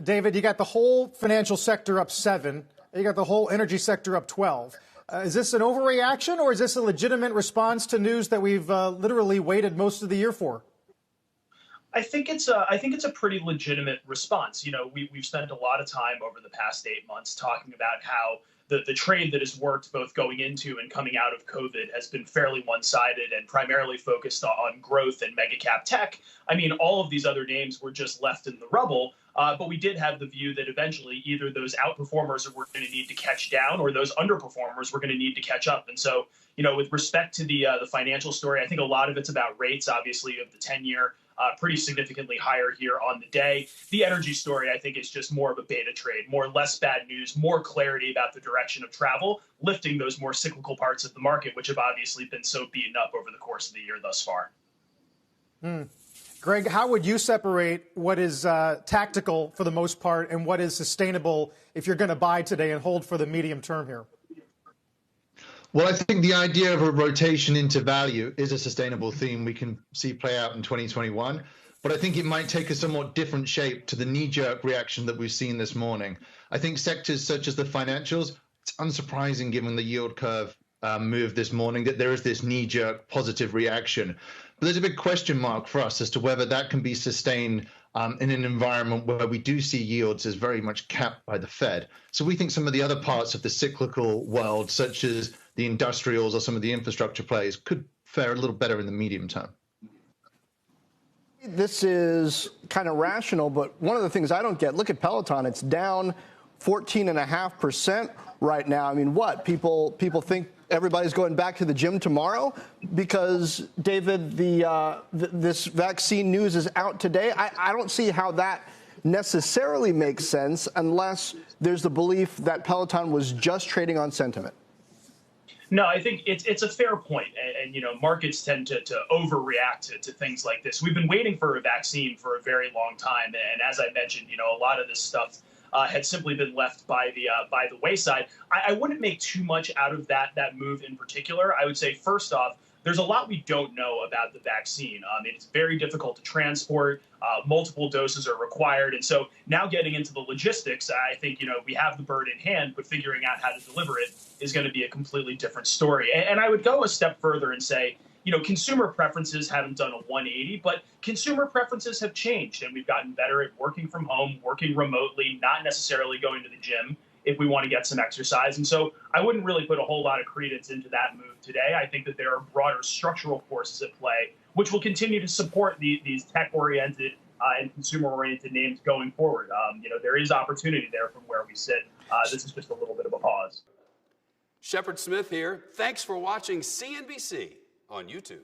David, you got the whole financial sector up 7. You got the whole energy sector up 12. Is this an overreaction, or is this a legitimate response to news that we've literally waited most of the year for? I think it's a pretty legitimate response. You know, we've spent a lot of time over the past 8 months talking about how the trade that has worked both going into and coming out of COVID has been fairly one-sided and primarily focused on growth and mega cap tech. I mean, all of these other names were just left in the rubble. But we did have the view that eventually either those outperformers were going to need to catch down or those underperformers were going to need to catch up. And so, you know, with respect to the financial story, I think a lot of it's about rates. Obviously, of the 10-year. Pretty significantly higher here on the day. The energy story, I think, is just more of a beta trade, less bad news, more clarity about the direction of travel, lifting those more cyclical parts of the market, which have obviously been so beaten up over the course of the year thus far. Greg, how would you separate what is tactical for the most part and what is sustainable if you're going to buy today and hold for the medium term here? Well, I think the idea of a rotation into value is a sustainable theme we can see play out in 2021. But I think it might take a somewhat different shape to the knee-jerk reaction that we've seen this morning. I think sectors such as the financials, it's unsurprising given the yield curve move this morning that there is this knee-jerk positive reaction. But there's a big question mark for us as to whether that can be sustained in an environment where we do see yields as very much capped by the Fed. So we think some of the other parts of the cyclical world, such as the industrials or some of the infrastructure plays, could fare a little better in the medium term. This is kind of rational, but one of the things I don't get, look at Peloton, it's down 14.5% right now. I mean, what? People think everybody's going back to the gym tomorrow? Because, David, this vaccine news is out today. I don't see how that necessarily makes sense unless there's the belief that Peloton was just trading on sentiment. No, I think it's a fair point. And you know, markets tend to overreact to things like this. We've been waiting for a vaccine for a very long time. And as I mentioned, you know, a lot of this stuff had simply been left by the wayside. I wouldn't make too much out of that move in particular. I would say, first off, there's a lot we don't know about the vaccine. It's very difficult to transport. Multiple doses are required. And so now getting into the logistics, I think, you know, we have the bird in hand, but figuring out how to deliver it is going to be a completely different story. And I would go a step further and say, you know, consumer preferences haven't done a 180, but consumer preferences have changed, and we've gotten better at working from home, working remotely, not necessarily going to the gym if we want to get some exercise. And so I wouldn't really put a whole lot of credence into that move today. I think that there are broader structural forces at play, which will continue to support these tech-oriented and consumer-oriented names going forward. You know, there is opportunity there from where we sit. This is just a little bit of a pause. Shepard Smith here. Thanks for watching CNBC on YouTube.